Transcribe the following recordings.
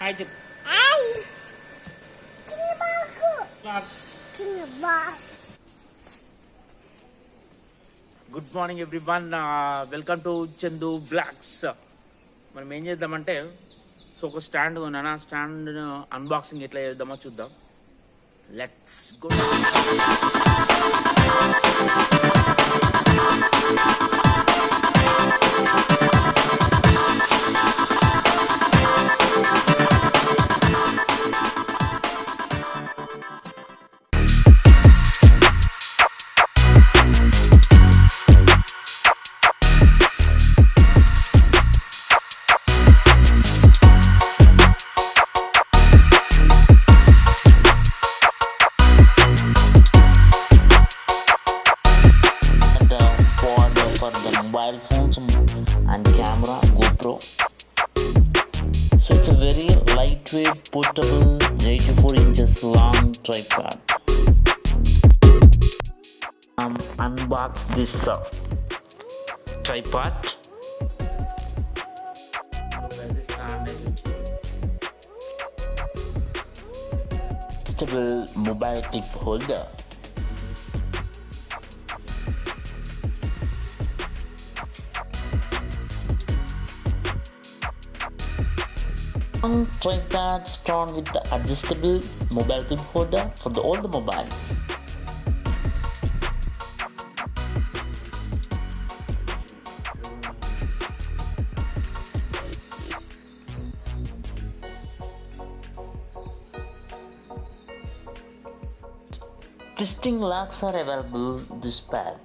Hi చెప్పు. Good morning everyone, welcome to Chandu vlogs. మనం ఏం చేద్దామంటే ఒక స్టాండ్ కొన్నాను. ఆ స్టాండ్ అన్బాక్సింగ్ ఎట్లా చేద్దామో చూద్దాం. Let's go. Mobile phones and camera GoPro. So it's a very lightweight, portable, 84 inches long tripod. Unbox this tripod. Adjustable mobile clip holder. Tripod strong with the adjustable mobile clip holder for all the mobiles. Twisting locks are available this pad.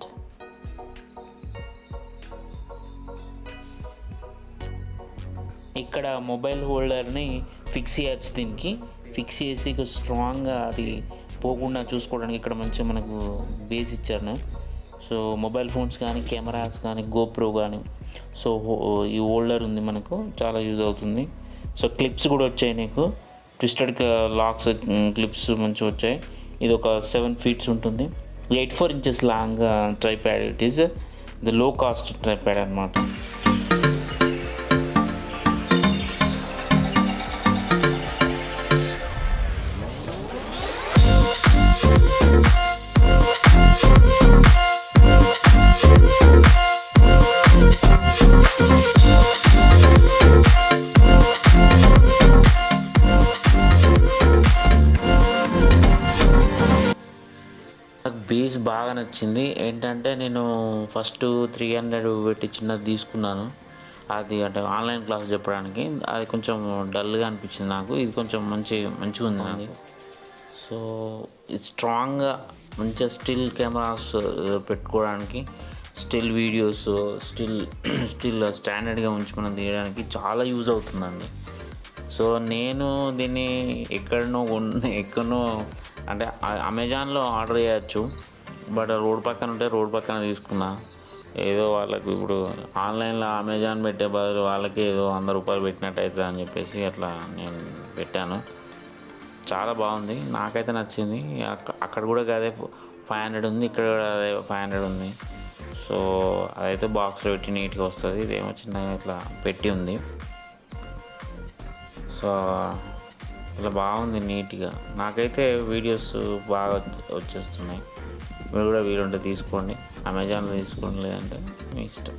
ఇక్కడ mobile హోల్డర్ని fix చేయొచ్చు. దీనికి fix చేసి స్ట్రాంగ్గా అది పోకుండా చూసుకోవడానికి ఇక్కడ మంచిగా మనకు బేస్ ఇచ్చారు. సో మొబైల్ ఫోన్స్ కానీ కెమెరాస్ కానీ గోప్రో కానీ సో ఈ హోల్డర్ ఉంది, మనకు చాలా యూజ్ అవుతుంది. సో క్లిప్స్ కూడా వచ్చాయి, నీకు ట్విస్టెడ్ లాక్స్ క్లిప్స్ మంచిగా వచ్చాయి. ఇది ఒక 7 feet ఉంటుంది. 84 inches long tripod. It is the లో కాస్ట్ ట్రైప్యాడ్ అనమాట. బేస్ బాగా నచ్చింది. ఏంటంటే నేను ఫస్ట్ 300 పెట్టి చిన్నది తీసుకున్నాను, అది అంటే ఆన్లైన్ క్లాస్ చెప్పడానికి. అది కొంచెం డల్గా అనిపించింది నాకు. ఇది కొంచెం మంచిగా ఉంది నాకు. సో ఇది స్ట్రాంగ్గా మంచిగా స్టిల్ కెమెరాస్ పెట్టుకోవడానికి, స్టిల్ వీడియోస్, స్టిల్ స్టాండర్డ్గా ఉంచి మనం తీయడానికి చాలా యూజ్ అవుతుందండి. సో నేను దీన్ని ఎక్కడనో అంటే అమెజాన్లో ఆర్డర్ చేయొచ్చు, బట్ రోడ్ పక్కన ఉంటే రోడ్ పక్కన తీసుకున్నా. ఏదో వాళ్ళకు ఇప్పుడు ఆన్లైన్లో అమెజాన్ పెట్టే బదులు వాళ్ళకి ఏదో 100 రూపాయలు పెట్టినట్టు అవుతుంది అని చెప్పేసి అట్లా నేను పెట్టాను. చాలా బాగుంది, నాకైతే నచ్చింది. అక్కడ కూడా అదే 500 ఉంది, ఇక్కడ కూడా అదే 500 ఉంది. సో అదైతే బాక్స్లో పెట్టి నీట్గా వస్తుంది. ఇదేమో చిన్నగా ఇట్లా పెట్టి ఉంది. సో ఇలా బాగుంది నీట్గా. నాకైతే వీడియోస్ బాగా వచ్చేస్తున్నాయి. మీరు కూడా వీలుంటే తీసుకోండి, అమెజాన్లో తీసుకోండి, లేదంటే మీ ఇష్టం.